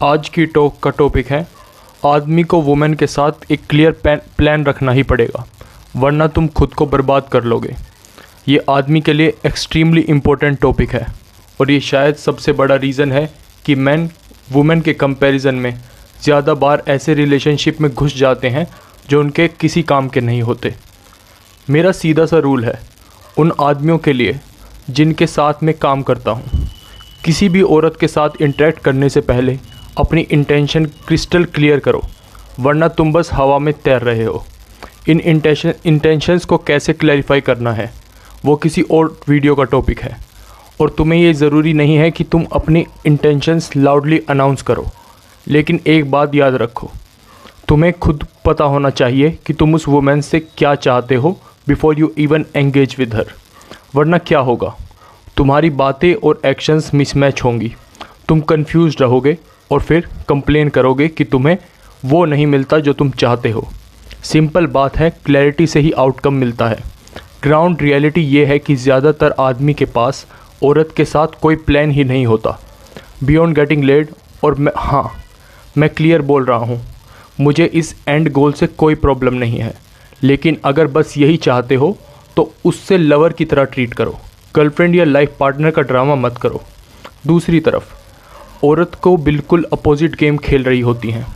आज की टॉक का टॉपिक है आदमी को वुमेन के साथ एक क्लियर प्लान रखना ही पड़ेगा, वरना तुम खुद को बर्बाद कर लोगे। ये आदमी के लिए एक्सट्रीमली इम्पोर्टेंट टॉपिक है और ये शायद सबसे बड़ा रीज़न है कि मैन वुमेन के कंपैरिजन में ज़्यादा बार ऐसे रिलेशनशिप में घुस जाते हैं जो उनके किसी काम के नहीं होते। मेरा सीधा सा रूल है उन आदमियों के लिए जिनके साथ मैं काम करता हूँ, किसी भी औरत के साथ इंटरेक्ट करने से पहले अपनी इंटेंशन क्रिस्टल क्लियर करो, वरना तुम बस हवा में तैर रहे हो। इन इंटेंशंस को कैसे क्लैरिफाई करना है वो किसी और वीडियो का टॉपिक है और तुम्हें ये ज़रूरी नहीं है कि तुम अपनी इंटेंशंस लाउडली अनाउंस करो, लेकिन एक बात याद रखो, तुम्हें खुद पता होना चाहिए कि तुम उस वुमेन से क्या चाहते हो before you even engage with her. वरना क्या होगा, तुम्हारी बातें और एक्शंस मिसमैच होंगी, तुम कंफ्यूज रहोगे और फिर कंप्लेन करोगे कि तुम्हें वो नहीं मिलता जो तुम चाहते हो। सिंपल बात है, क्लैरिटी से ही आउटकम मिलता है। ग्राउंड रियलिटी ये है कि ज़्यादातर आदमी के पास औरत के साथ कोई प्लान ही नहीं होता बियॉन्ड गेटिंग लेड। और मैं क्लियर बोल रहा हूँ, मुझे इस एंड गोल से कोई प्रॉब्लम नहीं है, लेकिन अगर बस यही चाहते हो तो उससे लवर की तरह ट्रीट करो, गर्लफ्रेंड या लाइफ पार्टनर का ड्रामा मत करो। दूसरी तरफ औरत को बिल्कुल अपोजिट गेम खेल रही होती हैं।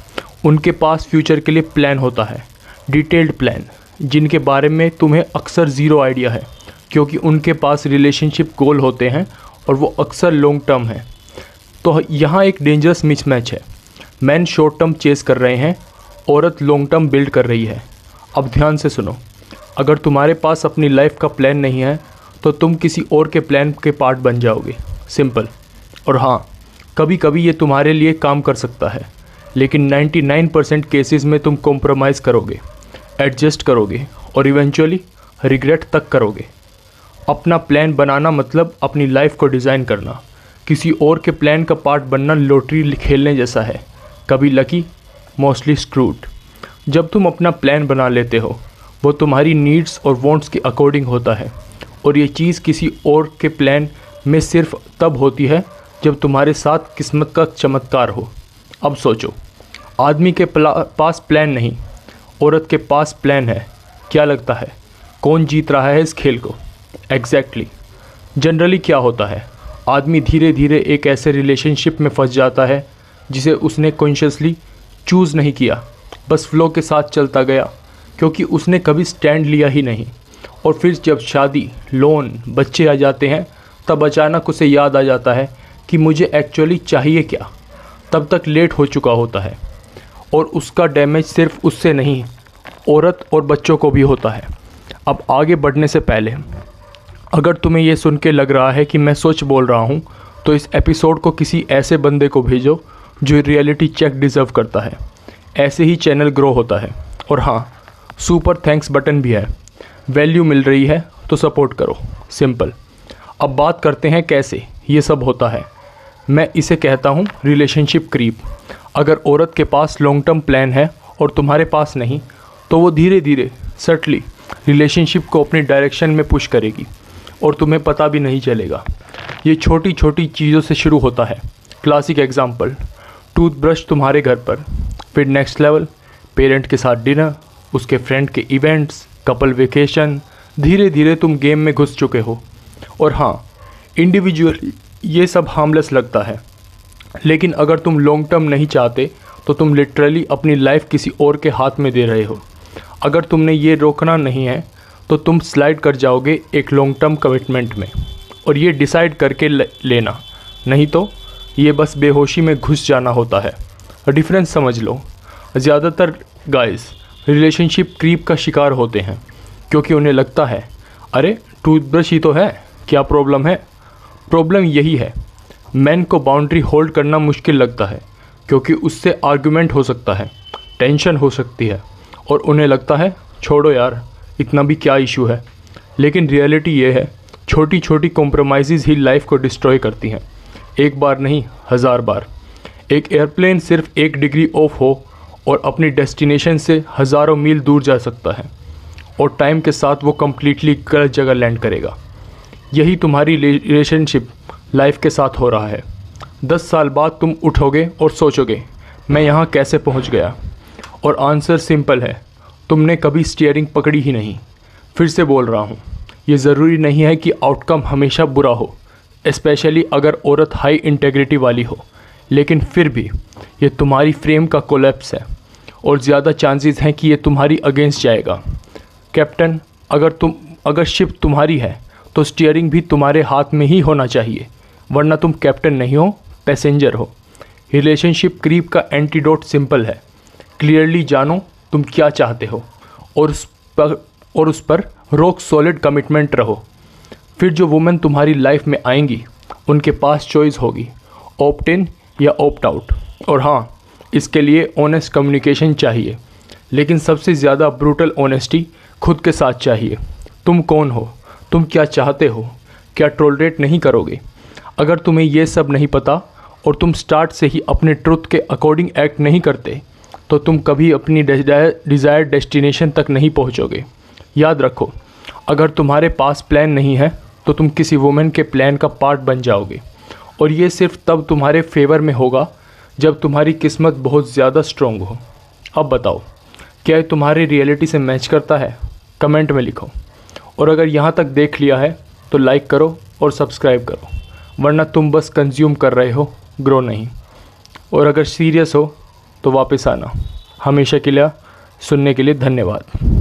उनके पास फ्यूचर के लिए प्लान होता है, डिटेल्ड प्लान, जिनके बारे में तुम्हें अक्सर ज़ीरो आइडिया है, क्योंकि उनके पास रिलेशनशिप गोल होते हैं और वो अक्सर लॉन्ग टर्म है। तो यहाँ एक डेंजरस मिसमैच है। मैन शॉर्ट टर्म चेस कर रहे हैं, औरत लॉन्ग टर्म बिल्ड कर रही है। अब ध्यान से सुनो, अगर तुम्हारे पास अपनी लाइफ का प्लान नहीं है तो तुम किसी और के प्लान के पार्ट बन जाओगे, सिंपल। और हाँ, कभी कभी ये तुम्हारे लिए काम कर सकता है, लेकिन 99% केसेस में तुम कॉम्प्रोमाइज़ करोगे, एडजस्ट करोगे और इवेंचुअली रिग्रेट तक करोगे। अपना प्लान बनाना मतलब अपनी लाइफ को डिज़ाइन करना। किसी और के प्लान का पार्ट बनना लॉटरी खेलने जैसा है, कभी लकी, मोस्टली स्क्रूड। जब तुम अपना प्लान बना लेते हो, वो तुम्हारी नीड्स और वांट्स के अकॉर्डिंग होता है, और ये चीज़ किसी और के प्लान में सिर्फ तब होती है जब तुम्हारे साथ किस्मत का चमत्कार हो। अब सोचो, आदमी के पास प्लान नहीं, औरत के पास प्लान है। क्या लगता है कौन जीत रहा है इस खेल को? एग्जैक्टली। जनरली क्या होता है, आदमी धीरे धीरे एक ऐसे रिलेशनशिप में फंस जाता है जिसे उसने कॉन्शियसली चूज़ नहीं किया, बस फ्लो के साथ चलता गया, क्योंकि उसने कभी स्टैंड लिया ही नहीं। और फिर जब शादी, लोन, बच्चे आ जाते हैं, तब अचानक उसे याद आ जाता है कि मुझे एक्चुअली चाहिए क्या। तब तक लेट हो चुका होता है और उसका डैमेज सिर्फ उससे नहीं, औरत और बच्चों को भी होता है। अब आगे बढ़ने से पहले, अगर तुम्हें ये सुन के लग रहा है कि मैं सच बोल रहा हूँ, तो इस एपिसोड को किसी ऐसे बंदे को भेजो जो रियलिटी चेक डिज़र्व करता है। ऐसे ही चैनल ग्रो होता है। और हाँ, सुपर थैंक्स बटन भी है। वैल्यू मिल रही है तो सपोर्ट करो, सिंपल। अब बात करते हैं कैसे ये सब होता है। मैं इसे कहता हूँ रिलेशनशिप क्रीप। अगर औरत के पास लॉन्ग टर्म प्लान है और तुम्हारे पास नहीं, तो वो धीरे धीरे सटली रिलेशनशिप को अपनी डायरेक्शन में पुश करेगी और तुम्हें पता भी नहीं चलेगा। ये छोटी छोटी चीज़ों से शुरू होता है। क्लासिक एग्जांपल, टूथब्रश तुम्हारे घर पर, फिर नेक्स्ट लेवल पेरेंट के साथ डिनर, उसके फ्रेंड के इवेंट्स, कपल वेकेशन। धीरे धीरे तुम गेम में घुस चुके हो। और हाँ, इंडिविजुअल ये सब हार्मलेस लगता है, लेकिन अगर तुम लॉन्ग टर्म नहीं चाहते तो तुम लिटरली अपनी लाइफ किसी और के हाथ में दे रहे हो। अगर तुमने ये रोकना नहीं है तो तुम स्लाइड कर जाओगे एक लॉन्ग टर्म कमिटमेंट में, और ये डिसाइड करके लेना, नहीं तो ये बस बेहोशी में घुस जाना होता है। डिफरेंस समझ लो। ज़्यादातर गाइस रिलेशनशिप क्रीप का शिकार होते हैं क्योंकि उन्हें लगता है, अरे टूथब्रश ही तो है, क्या प्रॉब्लम है। प्रॉब्लम यही है, मैन को बाउंड्री होल्ड करना मुश्किल लगता है क्योंकि उससे आर्गुमेंट हो सकता है, टेंशन हो सकती है, और उन्हें लगता है छोड़ो यार, इतना भी क्या इशू है। लेकिन रियलिटी ये है, छोटी छोटी कॉम्प्रोमाइज़ ही लाइफ को डिस्ट्रॉय करती हैं, एक बार नहीं 1000 बार। एक एयरप्लेन सिर्फ 1 डिग्री ऑफ हो और अपनी डेस्टिनेशन से हज़ारों मील दूर जा सकता है, और टाइम के साथ वो कम्प्लीटली गलत जगह लैंड करेगा। यही तुम्हारी रिलेशनशिप लाइफ के साथ हो रहा है। 10 साल बाद तुम उठोगे और सोचोगे मैं यहाँ कैसे पहुँच गया। और आंसर सिंपल है, तुमने कभी स्टीयरिंग पकड़ी ही नहीं। फिर से बोल रहा हूँ, ये ज़रूरी नहीं है कि आउटकम हमेशा बुरा हो, स्पेशली अगर औरत हाई इंटेग्रिटी वाली हो। लेकिन फिर भी ये तुम्हारी फ्रेम का कोलैप्स है और ज़्यादा चांसेस हैं कि ये तुम्हारी अगेंस्ट जाएगा। कैप्टन, अगर शिप तुम्हारी है तो स्टीयरिंग भी तुम्हारे हाथ में ही होना चाहिए, वरना तुम कैप्टन नहीं हो, पैसेंजर हो। रिलेशनशिप क्रीप का एंटीडोट सिंपल है, क्लियरली जानो तुम क्या चाहते हो और उस पर रॉक सॉलिड कमिटमेंट रहो। फिर जो वुमेन तुम्हारी लाइफ में आएंगी उनके पास चॉइस होगी, ऑप्ट इन या ऑप्ट आउट। और हाँ, इसके लिए ऑनेस्ट कम्युनिकेशन चाहिए, लेकिन सबसे ज़्यादा ब्रूटल ऑनेस्टी खुद के साथ चाहिए। तुम कौन हो, तुम क्या चाहते हो, क्या टॉलरेट नहीं करोगे। अगर तुम्हें ये सब नहीं पता और तुम स्टार्ट से ही अपने ट्रुथ के अकॉर्डिंग एक्ट नहीं करते तो तुम कभी अपनी डिज़ायर्ड डेस्टिनेशन तक नहीं पहुंचोगे। याद रखो, अगर तुम्हारे पास प्लान नहीं है तो तुम किसी वुमेन के प्लान का पार्ट बन जाओगे, और ये सिर्फ तब तुम्हारे फेवर में होगा जब तुम्हारी किस्मत बहुत ज़्यादा स्ट्रॉन्ग हो। अब बताओ, क्या ये तुम्हारी रियलिटी से मैच करता है? कमेंट में लिखो। और अगर यहाँ तक देख लिया है तो लाइक करो और सब्सक्राइब करो, वरना तुम बस कंज्यूम कर रहे हो, ग्रो नहीं। और अगर सीरियस हो तो वापस आना। हमेशा के लिए सुनने के लिए धन्यवाद।